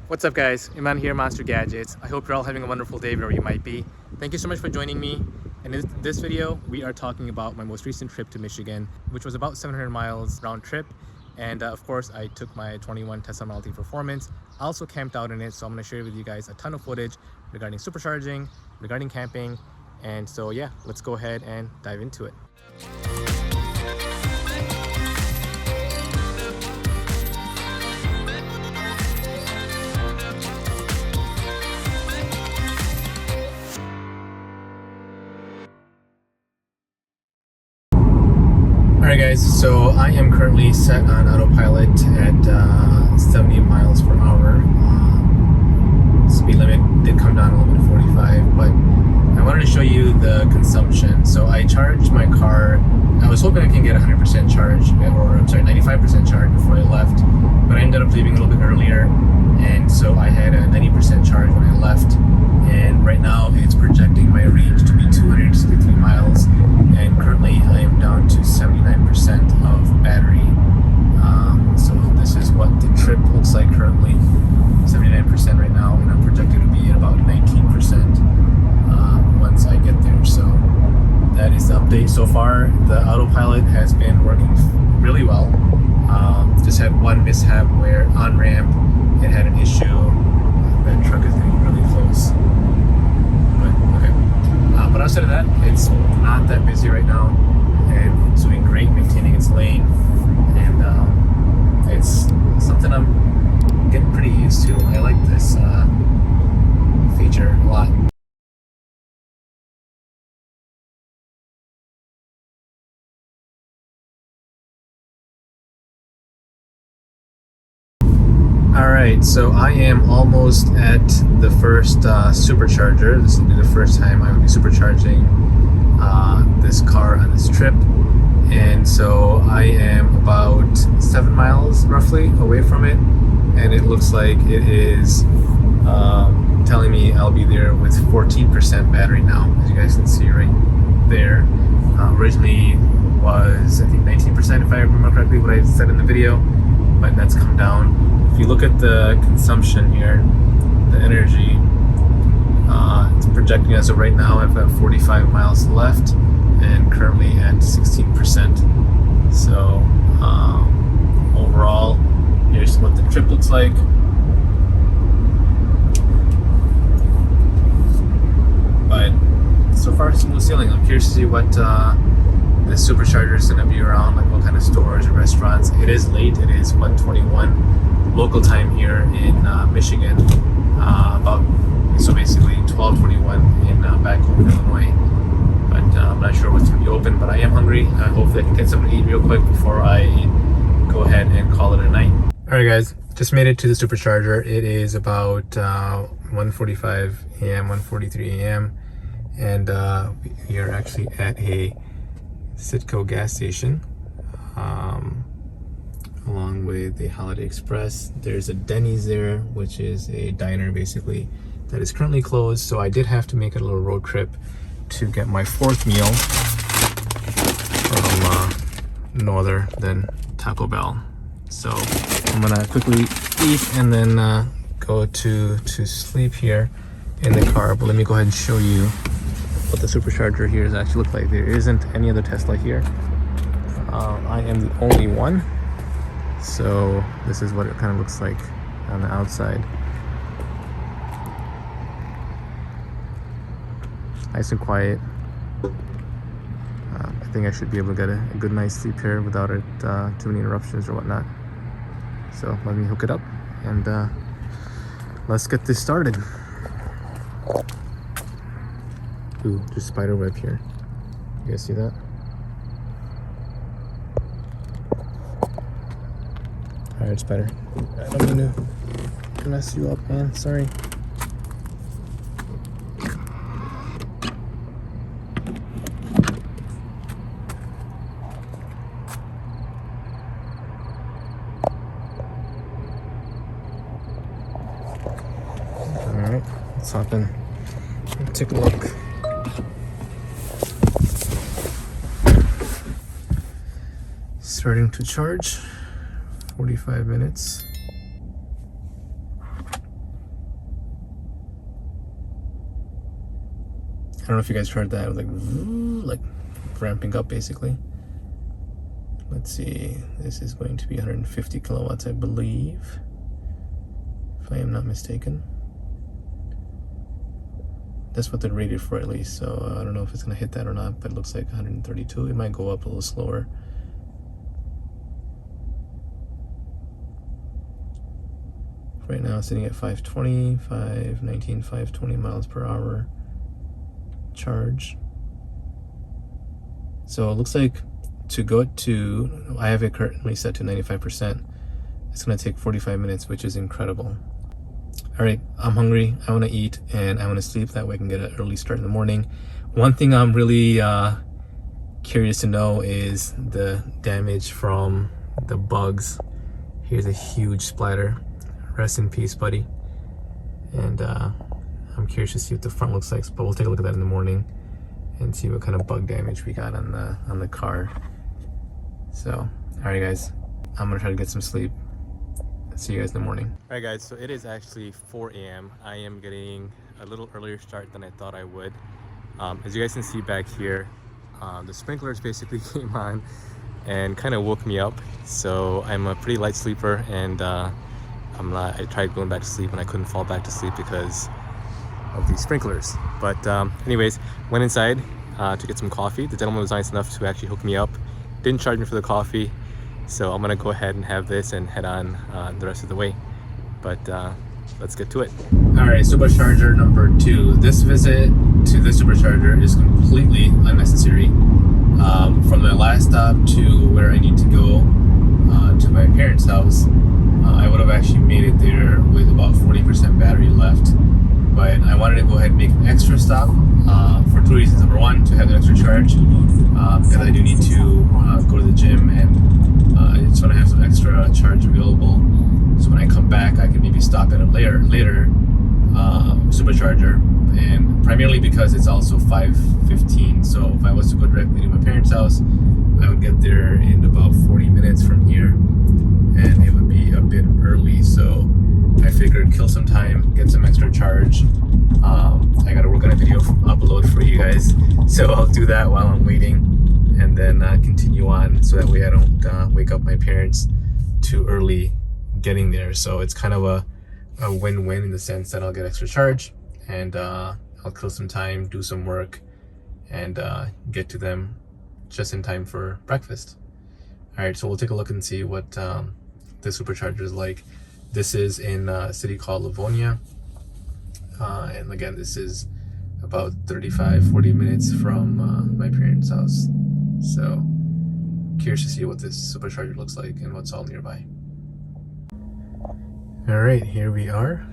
What's up guys, Iman here, Monster Gadgets. I hope you're all having a wonderful day wherever you might be. Thank you so much for joining me. And in this video, we are talking about my most recent trip to Michigan, which was about 700 miles round trip. And of course, I took my 21 Tesla Model T Performance. I also camped out in it, so I'm gonna share with you guys a ton of footage regarding supercharging, regarding camping. And so yeah, let's go ahead and dive into it. Alright guys, so I am currently set on autopilot at 70 miles per hour. Speed limit did come down a little bit to 45, but I wanted to show you the consumption. So I charged my car. I was hoping I can get 100% charge, or I'm sorry, 95% charge before I left, but I ended up leaving a little bit earlier, and so I had a 90% charge when I left. And right now it's projecting my range to be 263 miles, and currently I am down to 79% of battery. So this is what the trip looks like currently, 79% right now, and I'm projected to be at about 19% once I get there. So that is the update so far. The autopilot has been working really well. Just had one mishap where on ramp it had an issue. That truck is getting really close. But outside of that, it's not that busy right now, and it's doing great maintaining its lane, and it's something I'm getting pretty used to. I like this feature a lot. Alright, so I am almost at the first supercharger. This will be the first time I will be supercharging this car on this trip. And so I am about 7 miles roughly away from it. And it looks like it is telling me I'll be there with 14% battery now, as you guys can see right there. Originally was, I think, 19% if I remember correctly what I said in the video, but that's come down. If you look at the consumption here, the energy, it's projecting as of right now I've got 45 miles left and currently at 16%. So overall, here's what the trip looks like. But so far, smooth sailing. I'm curious to see what the supercharger is going to be around, like what kind of stores or restaurants. It is late. It is 1:21 local time here in Michigan. So basically 12:21 in back home in Illinois. But I'm not sure what's going to be open. But I am hungry. I hope that I can get something to eat real quick before I go ahead and call it a night. All right, guys. Just made it to the supercharger. It is about 1:45 a.m., 1:43 a.m. And we are actually at a Citgo gas station, along with a Holiday Express. There's a Denny's there, which is a diner basically that is currently closed. So I did have to make a little road trip to get my fourth meal from no other than Taco Bell. So I'm gonna quickly eat and then go to sleep here in the car. But let me go ahead and show you what the supercharger here does actually look like. There isn't any other Tesla here. I am the only one. So this is what it kind of looks like on the outside. Nice and quiet. I think I should be able to get a good night's sleep here without it too many interruptions or whatnot. So let me hook it up and let's get this started. Ooh, just spider web here. You guys see that? Alright, spider. I don't mean to mess you up, man. Sorry. Alright, let's hop in and take a look. Starting to charge, 45 minutes. don't know if you guys heard that. It was like ramping up basically. Let's see, this is going to be 150 kilowatts, I believe, if I am not mistaken. That's what they're rated for at least, so I don't know if it's gonna hit that or not, but it looks like 132. It might go up a little slower. Right now it's sitting at 520, 519, 520 miles per hour charge. So it looks like to go to, I have it currently set to 95%. It's gonna take 45 minutes, which is incredible. All right, I'm hungry, I wanna eat, and I wanna sleep. That way I can get an early start in the morning. One thing I'm really curious to know is the damage from the bugs. Here's a huge splatter. Rest in peace, buddy. And I'm curious to see what the front looks like, but we'll take a look at that in the morning and see what kind of bug damage we got on the car. So, all right guys, I'm gonna try to get some sleep. See you guys in the morning. All right guys, so it is actually 4 a.m. I am getting a little earlier start than I thought I would. As you guys can see back here, the sprinklers basically came on and kind of woke me up. So I'm a pretty light sleeper, and I tried going back to sleep and I couldn't fall back to sleep because of these sprinklers. But anyways, went inside to get some coffee. The gentleman was nice enough to actually hook me up. Didn't charge me for the coffee, so I'm gonna go ahead and have this and head on the rest of the way. But let's get to it. All right, supercharger number 2. This visit to the supercharger is completely unnecessary. From the last stop to where I need to go to my parents' house, I would have actually made it there with about 40% battery left. But I wanted to go ahead and make an extra stop for 2 reasons. Number 1, to have an extra charge, because I do need to go to the gym, and I just want to have some extra charge available. So when I come back, I can maybe stop at a later supercharger, and primarily because it's also 5:15. So if I was to go directly to my parents' house, I would get there in about 40 minutes from here, and it would be a bit early. So I figured kill some time, get some extra charge. I gotta work on a video upload for you guys, so I'll do that while I'm waiting, and then continue on, so that way I don't wake up my parents too early getting there. So it's kind of a win-win in the sense that I'll get extra charge, and I'll kill some time, do some work, and get to them just in time for breakfast. All right, so we'll take a look and see what the supercharger is like. This is in a city called Livonia, and again, this is about 35-40 minutes from my parents' house. So curious to see what this supercharger looks like and what's all nearby. All right, here we are.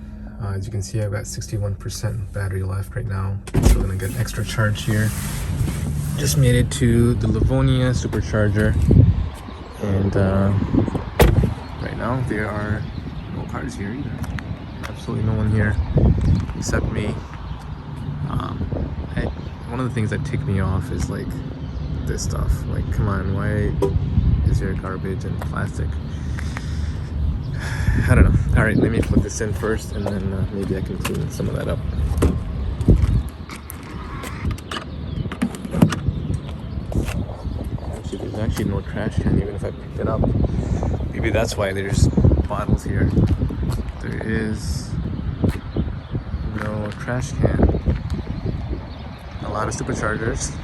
As you can see, I've got 61% battery left right now, so I'm gonna get extra charge here. Just made it to the Livonia supercharger, and right now there are no cars here either. Absolutely no one here except me. One of the things that tick me off is like this stuff. Like, come on, why is there garbage and plastic? I don't know. All right, let me put this in first, and then maybe I can clean some of that up. Actually, there's actually no trash can, even if I picked it up. Maybe that's why there's bottles here. There is no trash can. A lot of superchargers.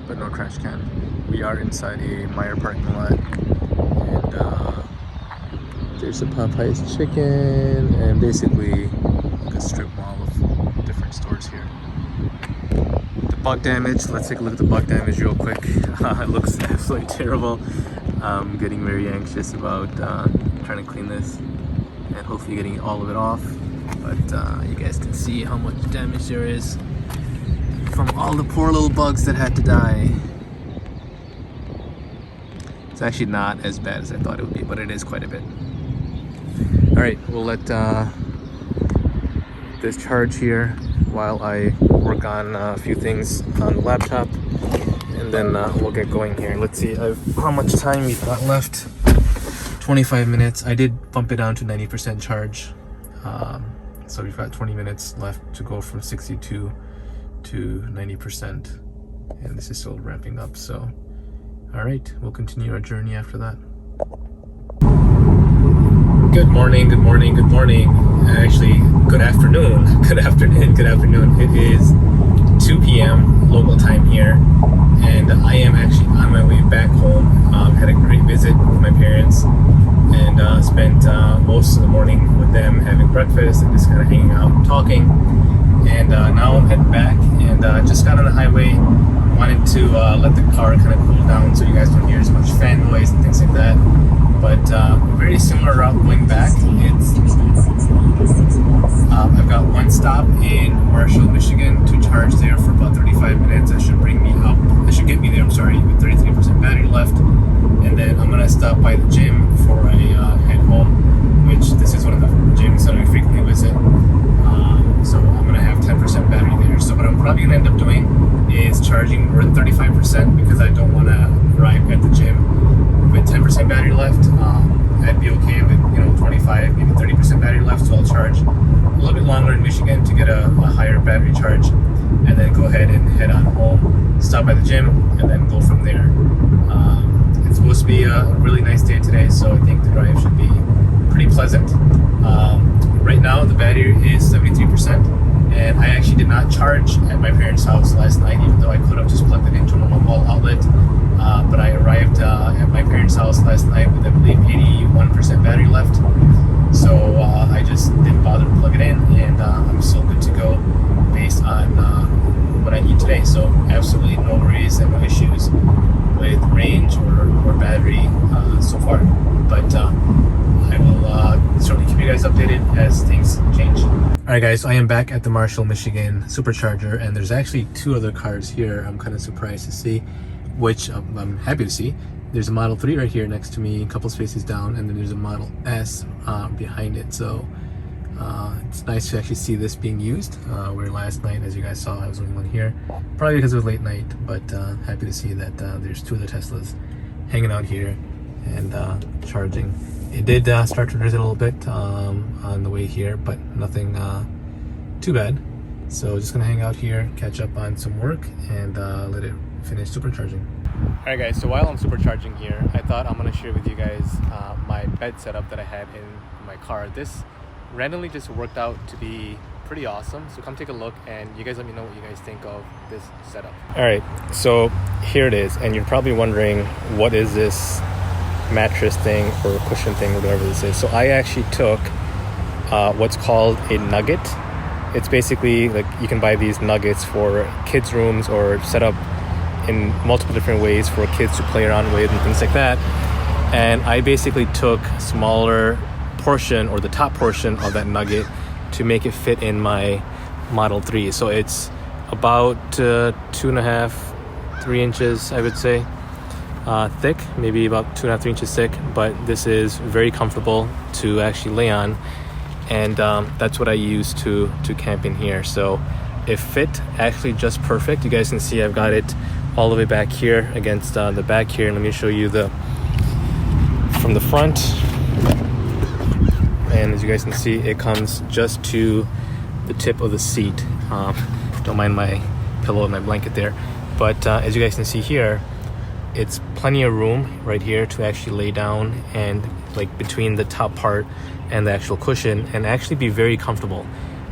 But no trash can. We are inside a Meyer parking lot, and there's a Popeye's chicken, and basically like a strip mall of different stores here. The bug damage, let's take a look at the bug damage real quick. It looks absolutely terrible. I'm getting very anxious about trying to clean this and hopefully getting all of it off. But you guys can see how much damage there is from all the poor little bugs that had to die. It's actually not as bad as I thought it would be, but it is quite a bit. All right, we'll let this charge here while I work on a few things on the laptop, and then we'll get going here. Let's see how much time we've got left. 25 minutes. I did bump it down to 90% charge. So we've got 20 minutes left to go from 62 to 90%, and this is still ramping up. So all right, we'll continue our journey after that. Good morning, good morning, good morning. Actually, good afternoon. Good afternoon, good afternoon. It is 2 p.m. local time here, and I am actually on my way back home. Had a great visit with my parents, and spent most of the morning with them having breakfast and just kind of hanging out and talking. And now I'm heading back, and just got on the highway. Wanted to let the car kind of cool down so you guys don't hear as much fan noise and things like that. But very similar route going back. It's I've got one stop in Marshall, Michigan to charge there for about 35 minutes. That should bring me up. That should get me there. I'm sorry, with 33% battery left. And then I'm gonna stop by the gym before I head home, which this is one of the gyms that I frequently visit. So I'm gonna have 10% battery there. So what I'm probably gonna end up doing is charging for 35% because I don't want to arrive at the gym with 10% battery left. I'd be okay with 25, maybe 30% battery left. So I'll charge a little bit longer in Michigan to get a higher battery charge, and then go ahead and head on home, stop by the gym, and then go from there. It's supposed to be a really nice day today, so I think the drive should be pretty pleasant. Right now the battery is 73%, and I actually did not charge at my parents' house last night, even though I could have just plugged it into a normal wall outlet. But I arrived at my parents' house last night with, I believe, 81% battery left. So I just didn't bother to plug it in, and I'm still good to go based on what I need today. So absolutely no worries and no issues with range or battery so far. But I will certainly keep you guys updated as things change. Alright guys, I am back at the Marshall, Michigan Supercharger, and there's actually two other cars here I'm kind of surprised to see, which I'm happy to see. There's a Model 3 right here next to me, a couple spaces down, and then there's a Model S behind it. So it's nice to actually see this being used, where last night, as you guys saw, I was the only one here, probably because it was late night, but happy to see that there's two of the Teslas hanging out here and charging. It did start to drizzle a little bit on the way here, but nothing too bad. So just gonna hang out here, catch up on some work, and let it finish supercharging. Alright guys, so while I'm supercharging here, I thought I'm gonna share with you guys my bed setup that I had in my car. This randomly just worked out to be pretty awesome, so come take a look and you guys let me know what you guys think of this setup. Alright, so here it is, and you're probably wondering, what is this mattress thing or cushion thing or whatever this is? So I actually took what's called a nugget. It's basically like you can buy these nuggets for kids' rooms or set up in multiple different ways for kids to play around with and things like that. And I basically took smaller portion or the top portion of that nugget to make it fit in my Model 3. So it's about 2.5, 3 inches, I would say, thick, maybe about 2.5, 3 inches thick. But this is very comfortable to actually lay on, and that's what I use to camp in here. So it fit actually just perfect. You guys can see I've got it all the way back here against the back here. Let me show you from the front. And as you guys can see, it comes just to the tip of the seat. Don't mind my pillow and my blanket there. But as you guys can see here, it's plenty of room right here to actually lay down and like between the top part and the actual cushion, and actually be very comfortable.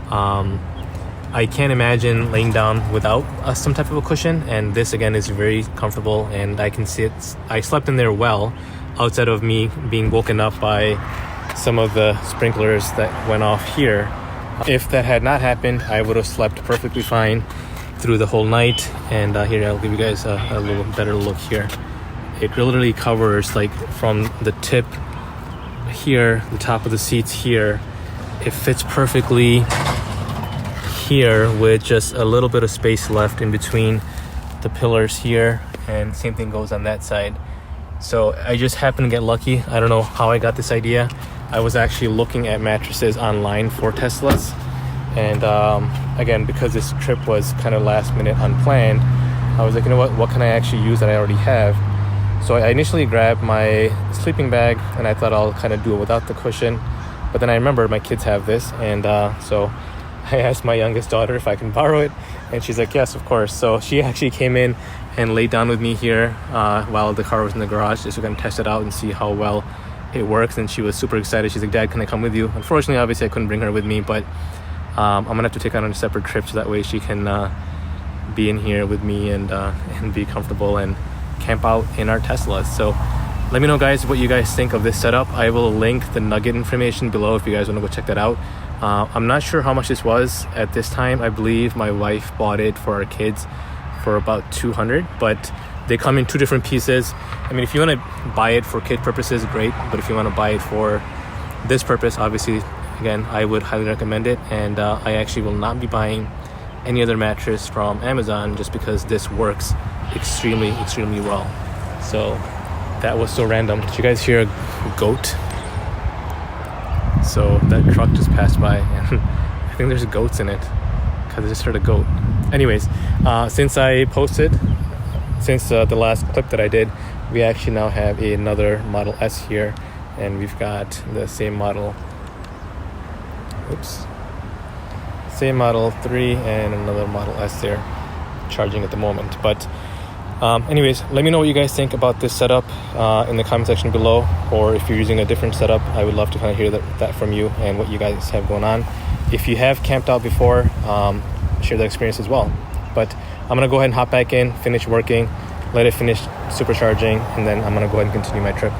I can't imagine laying down without some type of a cushion, and this again is very comfortable, and I can see it. I slept in there well, outside of me being woken up by some of the sprinklers that went off here. If that had not happened, I would have slept perfectly fine through the whole night. And here, I'll give you guys a little better look here. It literally covers like from the tip here, the top of the seats here. It fits perfectly here with just a little bit of space left in between the pillars here, and same thing goes on that side. So I just happened to get lucky. I don't know how I got this idea. I was actually looking at mattresses online for Teslas, and again, because this trip was kind of last minute unplanned, I was like, you know what can I actually use that I already have? So I initially grabbed my sleeping bag, and I thought I'll kind of do it without the cushion. But then I remember my kids have this, and so I asked my youngest daughter if I can borrow it, and she's like, yes, of course. So she actually came in and laid down with me here while the car was in the garage, just to kind of test it out and see how well it works. And she was super excited. She's like, Dad, can I come with you? Unfortunately, obviously I couldn't bring her with me, but I'm gonna have to take her on a separate trip so that way she can be in here with me and be comfortable and camp out in our Teslas. So let me know, guys, what you guys think of this setup. I will link the Nugget information below if you guys want to go check that out. I'm not sure how much this was at this time. I believe my wife bought it for our kids for about $200, but they come in 2 different pieces. I mean, if you want to buy it for kid purposes, great, but if you want to buy it for this purpose, obviously, again, I would highly recommend it. And I actually will not be buying any other mattress from Amazon just because this works extremely well. So that was so random. Did you guys hear a goat? So that truck just passed by, and I think there's goats in it because I just heard a goat. Anyways, since the last clip that I did, we actually now have another Model S here, and we've got the same Model 3 and another Model S there charging at the moment. But anyways, let me know what you guys think about this setup in the comment section below, or if you're using a different setup, I would love to kind of hear that from you and what you guys have going on. If you have camped out before, share that experience as well. But I'm gonna go ahead and hop back in, finish working, let it finish supercharging, and then I'm gonna go ahead and continue my trip.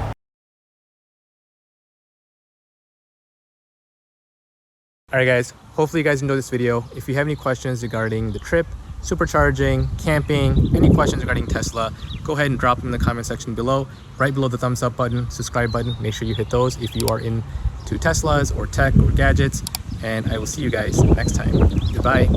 All right, guys, hopefully you guys enjoyed this video. If you have any questions regarding the trip, supercharging, camping, any questions regarding Tesla, go ahead and drop them in the comment section below. Right below the thumbs up button, subscribe button, make sure you hit those if you are into Teslas or tech or gadgets. And I will see you guys next time. Goodbye.